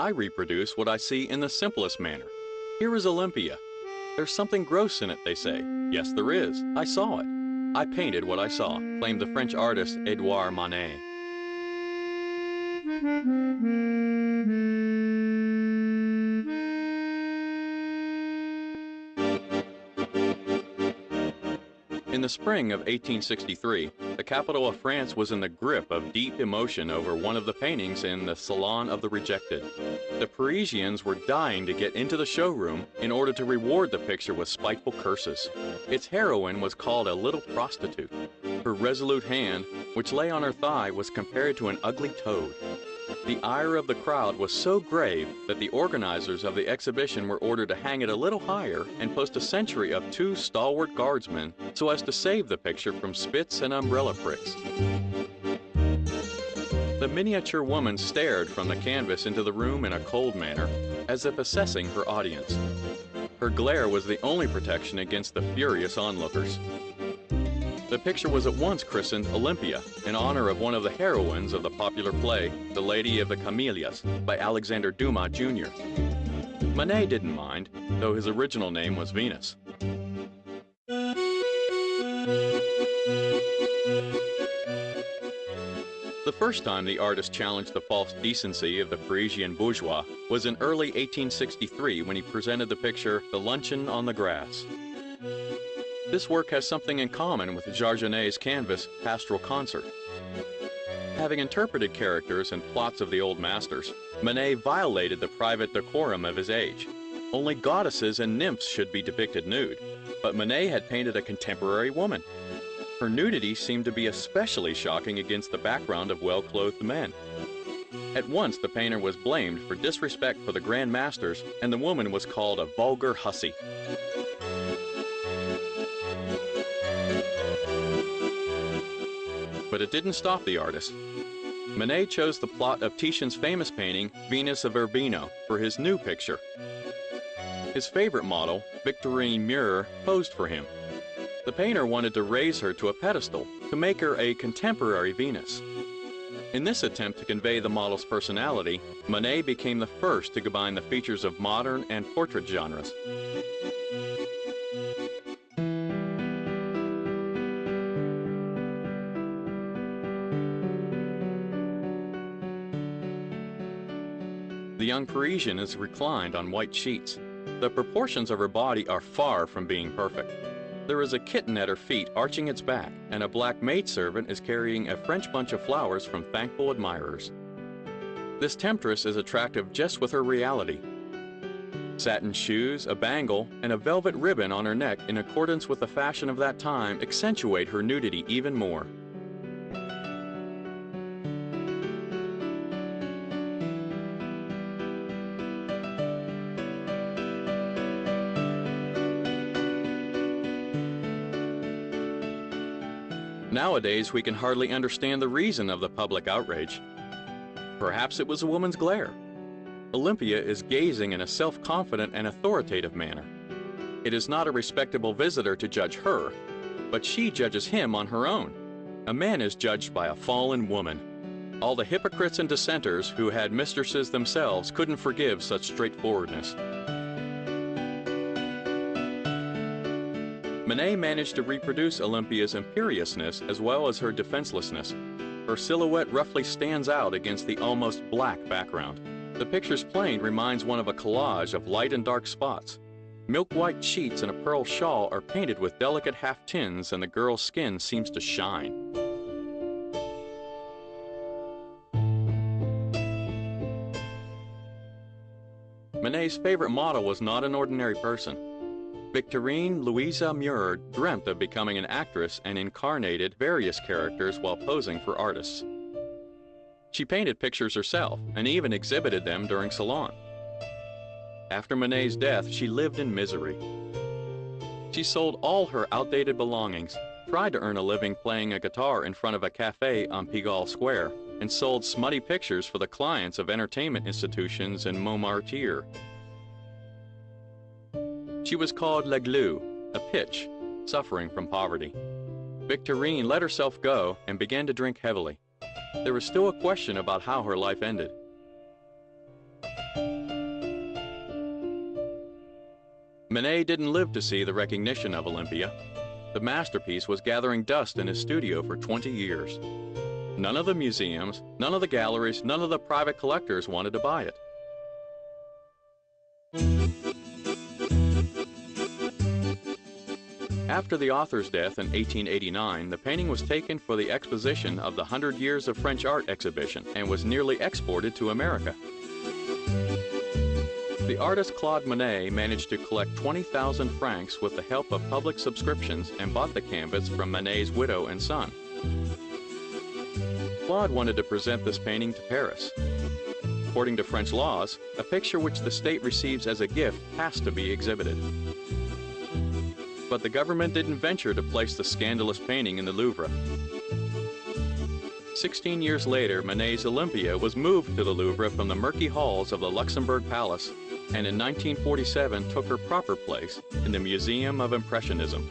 I reproduce what I see in the simplest manner. Here is Olympia. There's something gross in it, they say. Yes, there is. I saw it. I painted what I saw, claimed the French artist Edouard Manet. In the spring of 1863, the capital of France was in the grip of deep emotion over one of the paintings in the Salon of the Rejected. The Parisians were dying to get into the showroom in order to reward the picture with spiteful curses. Its heroine was called a little prostitute. Her resolute hand, which lay on her thigh, was compared to an ugly toad. The ire of the crowd was so grave that the organizers of the exhibition were ordered to hang it a little higher and post a sentry of 2 stalwart guardsmen so as to save the picture from spits and umbrella pricks. The miniature woman stared from the canvas into the room in a cold manner, as if assessing her audience. Her glare was the only protection against the furious onlookers. The picture was at once christened Olympia, in honor of one of the heroines of the popular play, The Lady of the Camellias, by Alexander Dumas, Jr. Manet didn't mind, though his original name was Venus. The first time the artist challenged the false decency of the Parisian bourgeois was in early 1863 when he presented the picture The Luncheon on the Grass. This work has something in common with Jargenet's canvas Pastoral Concert. Having interpreted characters and plots of the old masters, Manet violated the private decorum of his age. Only goddesses and nymphs should be depicted nude, but Manet had painted a contemporary woman. Her nudity seemed to be especially shocking against the background of well-clothed men. At once the painter was blamed for disrespect for the Grand Masters, and the woman was called a vulgar hussy. But it didn't stop the artist. Manet chose the plot of Titian's famous painting, Venus of Urbino, for his new picture. His favorite model, Victorine Muir, posed for him. The painter wanted to raise her to a pedestal, to make her a contemporary Venus. In this attempt to convey the model's personality, Manet became the first to combine the features of modern and portrait genres. The young Parisian is reclined on white sheets. The proportions of her body are far from being perfect. There is a kitten at her feet arching its back, and a black maidservant is carrying a French bunch of flowers from thankful admirers. This temptress is attractive just with her reality. Satin shoes, a bangle, and a velvet ribbon on her neck in accordance with the fashion of that time accentuate her nudity even more. Nowadays, we can hardly understand the reason of the public outrage. Perhaps it was a woman's glare. Olympia is gazing in a self-confident and authoritative manner. It is not a respectable visitor to judge her, but she judges him on her own. A man is judged by a fallen woman. All the hypocrites and dissenters who had mistresses themselves couldn't forgive such straightforwardness. Manet managed to reproduce Olympia's imperiousness as well as her defenselessness. Her silhouette roughly stands out against the almost black background. The picture's plane reminds one of a collage of light and dark spots. Milk-white sheets and a pearl shawl are painted with delicate half-tints, and the girl's skin seems to shine. Manet's favorite model was not an ordinary person. Victorine Louisa Muir dreamt of becoming an actress and incarnated various characters while posing for artists. She painted pictures herself and even exhibited them during Salon. After Manet's death, she lived in misery. She sold all her outdated belongings, tried to earn a living playing a guitar in front of a cafe on Pigalle Square, and sold smutty pictures for the clients of entertainment institutions in Montmartre. She was called La Glue, a pitch, suffering from poverty. Victorine let herself go and began to drink heavily. There was still a question about how her life ended. Manet didn't live to see the recognition of Olympia. The masterpiece was gathering dust in his studio for 20 years. None of the museums, none of the galleries, none of the private collectors wanted to buy it. After the author's death in 1889, the painting was taken for the exposition of the 100 Years of French Art exhibition and was nearly exported to America. The artist Claude Monet managed to collect 20,000 francs with the help of public subscriptions and bought the canvas from Monet's widow and son. Claude wanted to present this painting to Paris. According to French laws, a picture which the state receives as a gift has to be exhibited. But the government didn't venture to place the scandalous painting in the Louvre. 16 years later, Monet's Olympia was moved to the Louvre from the murky halls of the Luxembourg Palace, and in 1947 took her proper place in the Museum of Impressionism.